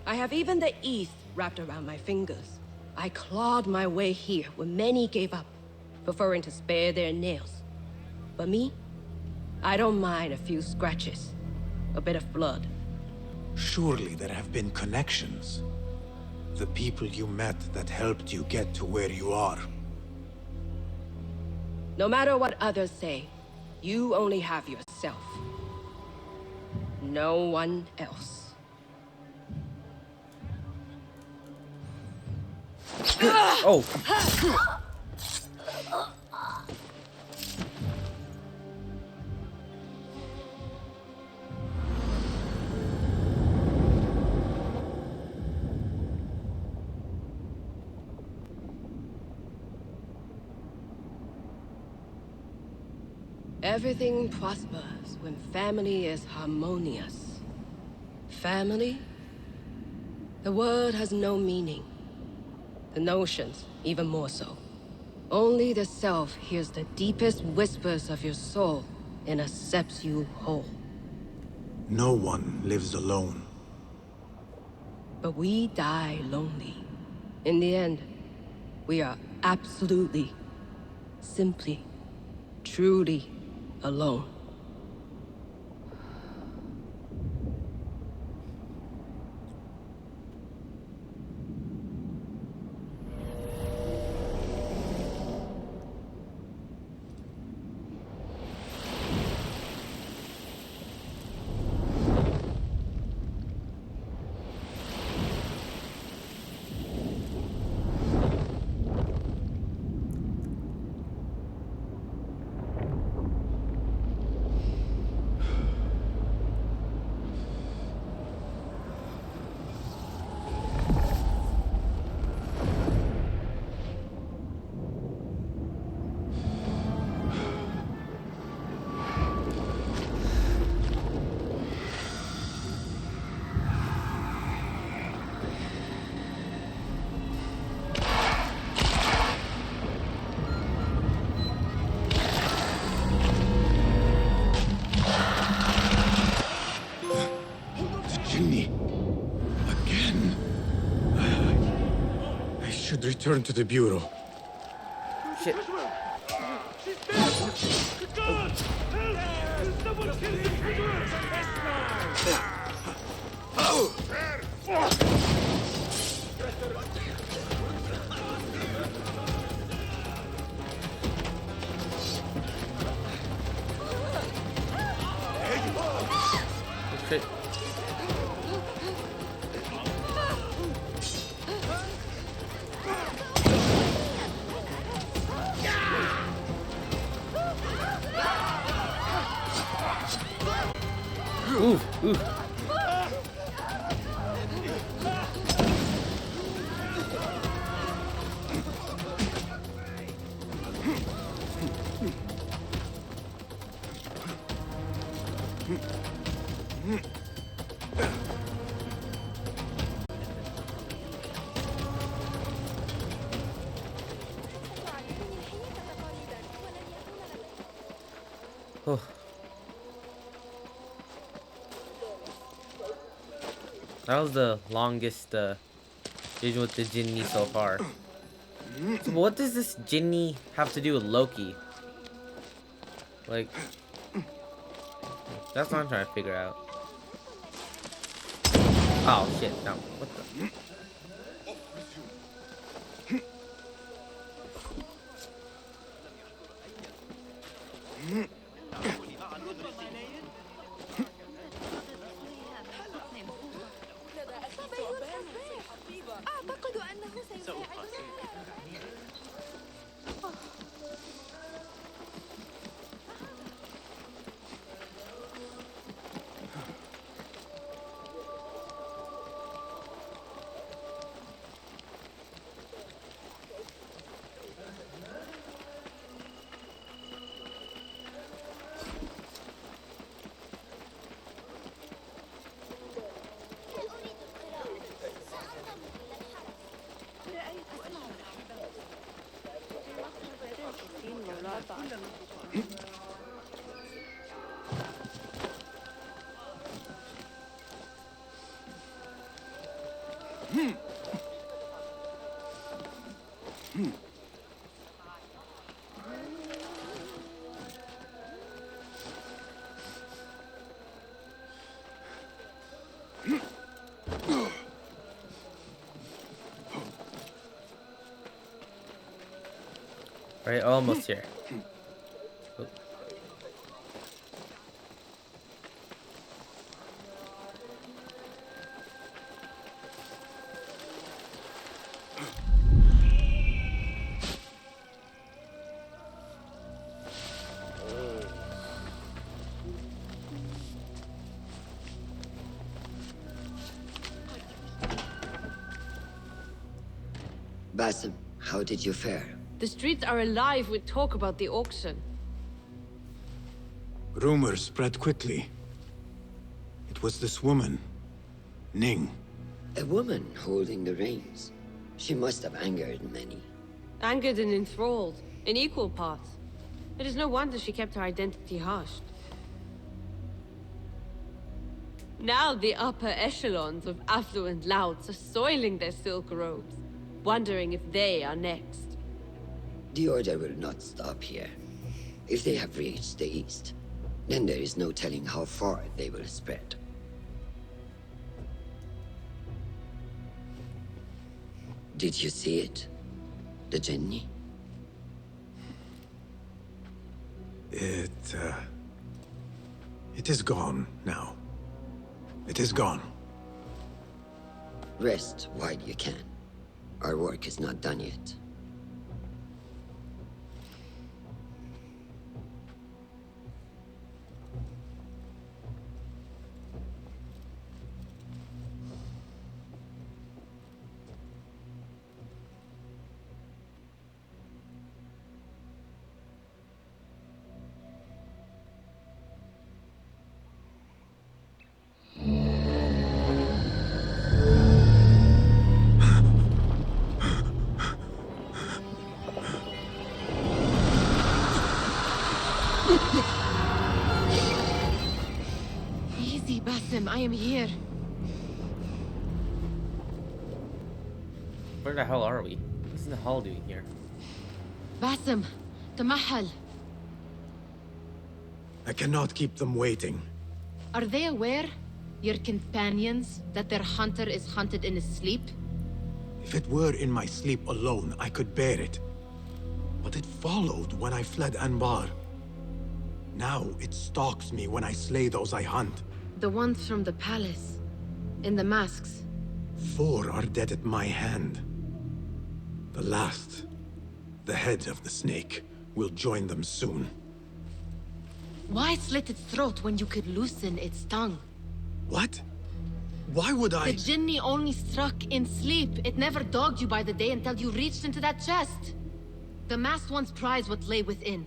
I have even the East wrapped around my fingers. I clawed my way here when many gave up, preferring to spare their nails. But me? I don't mind a few scratches, a bit of blood. Surely there have been connections. The people you met that helped you get to where you are. No matter what others say, you only have yourself. No one else. Oh! Everything prospers when family is harmonious. Family? The word has no meaning. The notions, even more so. Only the self hears the deepest whispers of your soul and accepts you whole. No one lives alone. But we die lonely. In the end, we are absolutely, simply, truly alone. Return to the Bureau. Shit. Shit. Ooh, ooh. Oh. That was the longest vision with the Jinni so far. So what does this Jinni have to do with Loki? Like, that's what I'm trying to figure out. Oh shit, no. What the? أعتقد أنه سيساعدنا. Alright, almost here. Oh. Basim, how did you fare? The streets are alive with talk about the auction. Rumors spread quickly. It was this woman, Ning. A woman holding the reins. She must have angered many. Angered and enthralled, in equal parts. It is no wonder she kept her identity hushed. Now the upper echelons of affluent louts are soiling their silk robes, wondering if they are next. The Order will not stop here. If they have reached the east, then there is no telling how far they will spread. Did you see it? The Jinni? It is gone now. It is gone. Rest while you can. Our work is not done yet. Easy, Basim, I am here. Where the hell are we? What's the hell doing here? Basim, Tamahal. I cannot keep them waiting. Are they aware, your companions, that their hunter is hunted in his sleep? If it were in my sleep alone, I could bear it. But it followed when I fled Anbar. Now it stalks me when I slay those I hunt. The ones from the palace, in the masks. 4 are dead at my hand. The last, the head of the snake, will join them soon. Why slit its throat when you could loosen its tongue? What? Why would I? The Jinni only struck in sleep. It never dogged you by the day until you reached into that chest. The masked ones prize what lay within.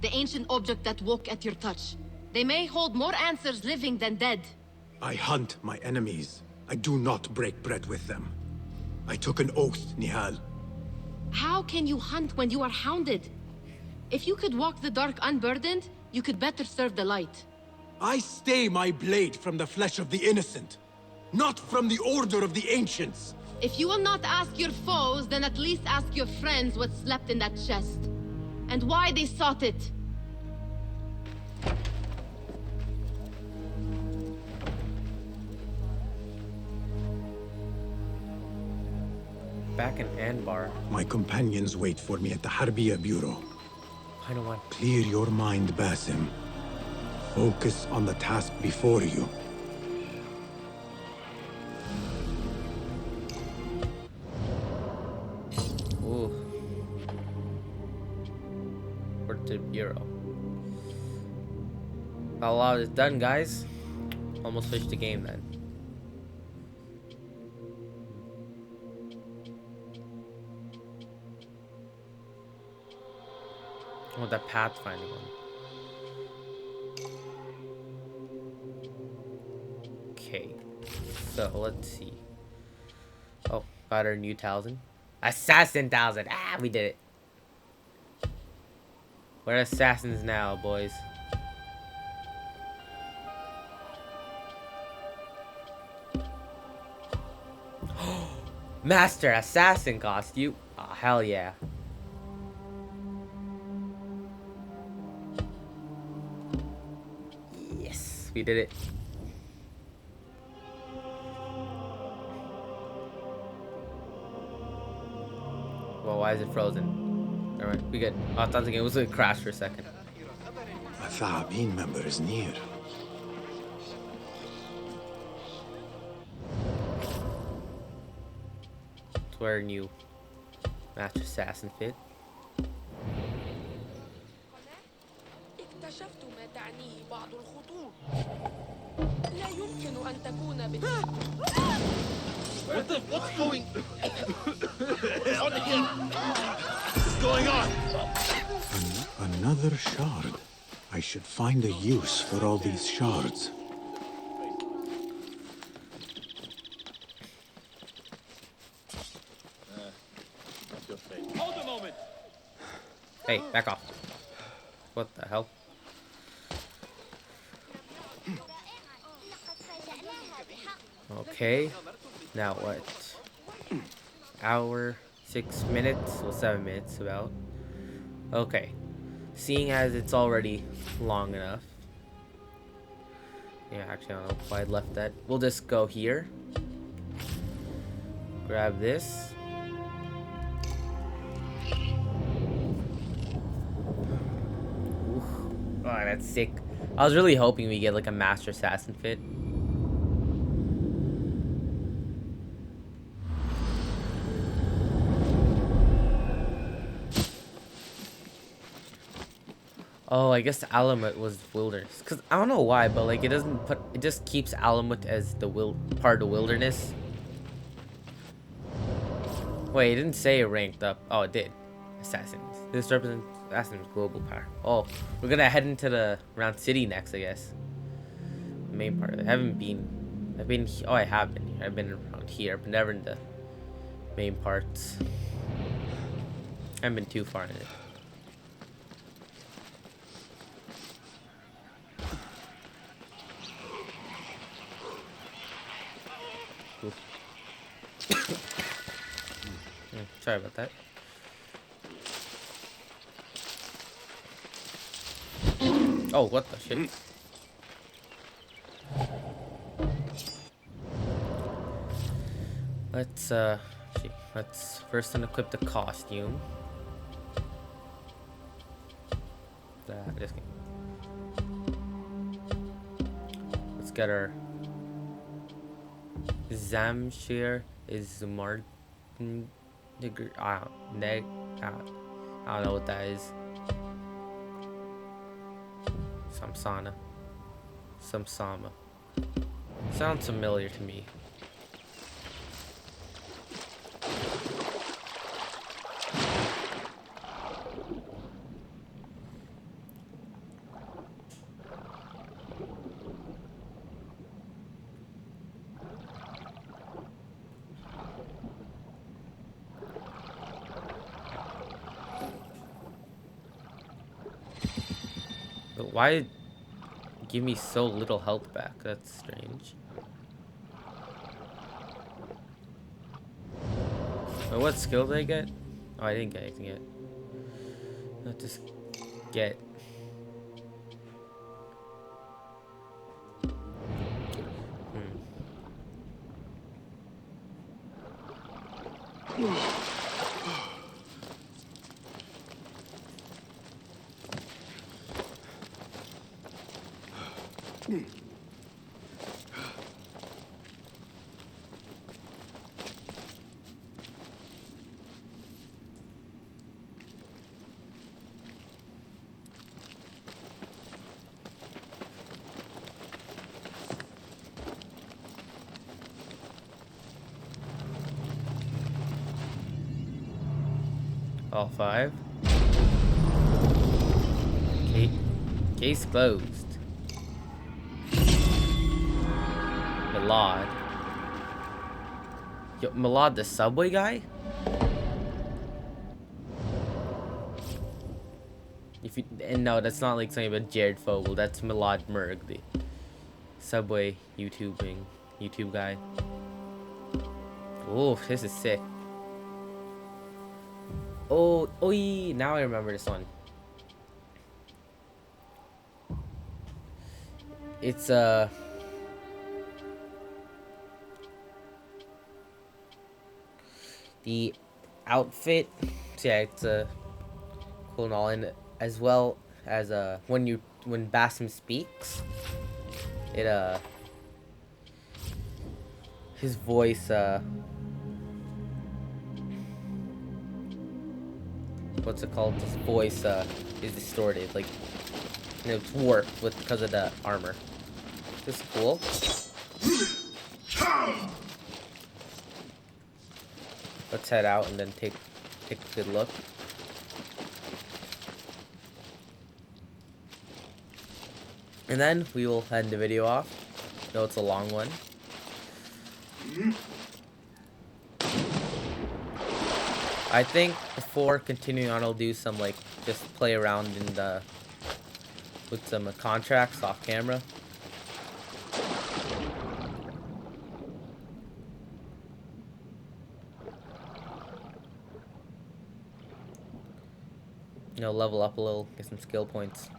The ancient object that woke at your touch. They may hold more answers living than dead. I hunt my enemies. I do not break bread with them. I took an oath, Nihal. How can you hunt when you are hounded? If you could walk the dark unburdened, you could better serve the light. I stay my blade from the flesh of the innocent, not from the order of the ancients. If you will not ask your foes, then at least ask your friends what slept in that chest. And why they sought it. Back in Anbar. My companions wait for me at the Harbiya Bureau. I don't want. Clear your mind, Basim. Focus on the task before you. Ooh. Report to Bureau. A lot is done, guys. Almost finished the game then. Oh, that pathfinding one. Okay, so let's see. Oh, got our new talisman. Assassin talisman. Ah, we did it. We're assassins now, boys. Master assassin costume. Oh, hell yeah. Yes, we did it. Well, why is it frozen? Alright, we good. Oh, I thought the game was gonna crash for a second. A Thaabin member is near. It's wearing new match assassin fit. اكتشفت ما تعنيه بعض الخطوط. لا يمكن أن تكون What's going on here? What's going on? Another shard. I should find a use for all these shards. Hold a moment. Hey, back off. What the hell? Okay. Now what? Hour, 6 minutes? Well, 7 minutes about. Okay. Seeing as it's already long enough. Yeah, actually, I don't know why I left that. We'll just go here. Grab this. Oof. Oh, that's sick. I was really hoping we get like a Master Assassin fit. Oh, I guess Alamut was wilderness. Cause I don't know why, but like it doesn't put. It just keeps Alamut as the part of wilderness. Wait, it didn't say it ranked up. Oh, it did. Assassins. This represents Assassin's global power. Oh, we're gonna head into the around city next, I guess. The main part of it. I haven't been. I've been. Oh, I have been here. I've been around here, but never in the main parts. I haven't been too far in it. Sorry about that. Oh, what the shit? Let's first unequip the costume. Just kidding. Let's get our Zamshir is Martin. I don't know what that is. Samsama. Sounds familiar to me. But why did it give me so little health back? That's strange. But what skill did I get? Oh, I didn't get anything yet. Let's just get. All 5. Case closed. Milad. Yo, Milad the subway guy? And no, that's not like something about Jared Fogle. That's Milad Merg, the subway YouTube guy. Oh, this is sick. Oh, now I remember this one. It's the outfit. Yeah, it's cool and all, and as well as when Basim speaks, it his voice what's it called? His voice is distorted, like, you know, it's warped because of the armor. This is cool. Let's head out and then take a good look. And then we will end the video off. No, it's a long one. I think before continuing on, I'll do some, like, just play around with some contracts off camera. You know, level up a little, get some skill points.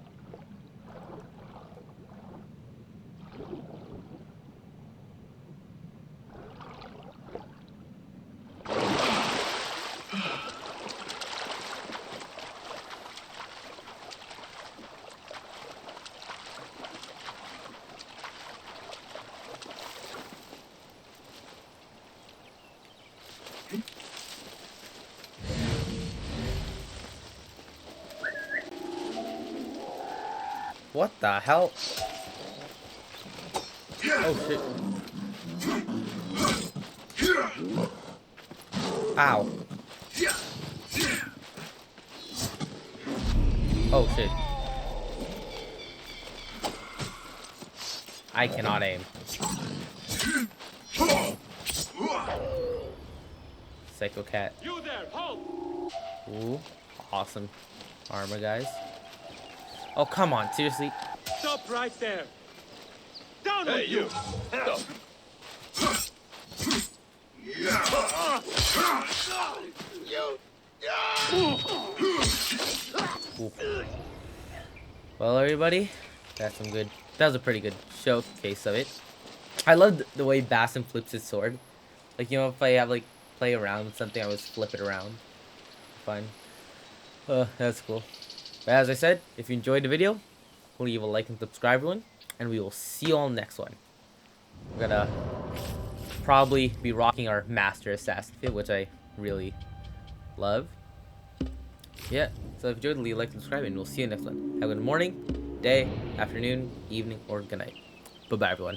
What the hell? Oh shit. Ow. Oh shit. I cannot aim. Psycho cat. You there, halt! Ooh, awesome armor, guys. Oh, come on, seriously? Stop right there! Down with you! Ooh. Well, everybody, that was a pretty good showcase of it. I love the way Basim flips his sword. Like, you know, if I have, like, play around with something, I always flip it around. Fun. That's cool. But as I said, if you enjoyed the video, leave a like and subscribe, everyone, and we will see you all next one. We're gonna probably be rocking our Master Assassin fit, which I really love. Yeah, so if you enjoyed, leave a like and subscribe, and we'll see you next one. Have a good morning, day, afternoon, evening, or good night. Bye-bye, everyone.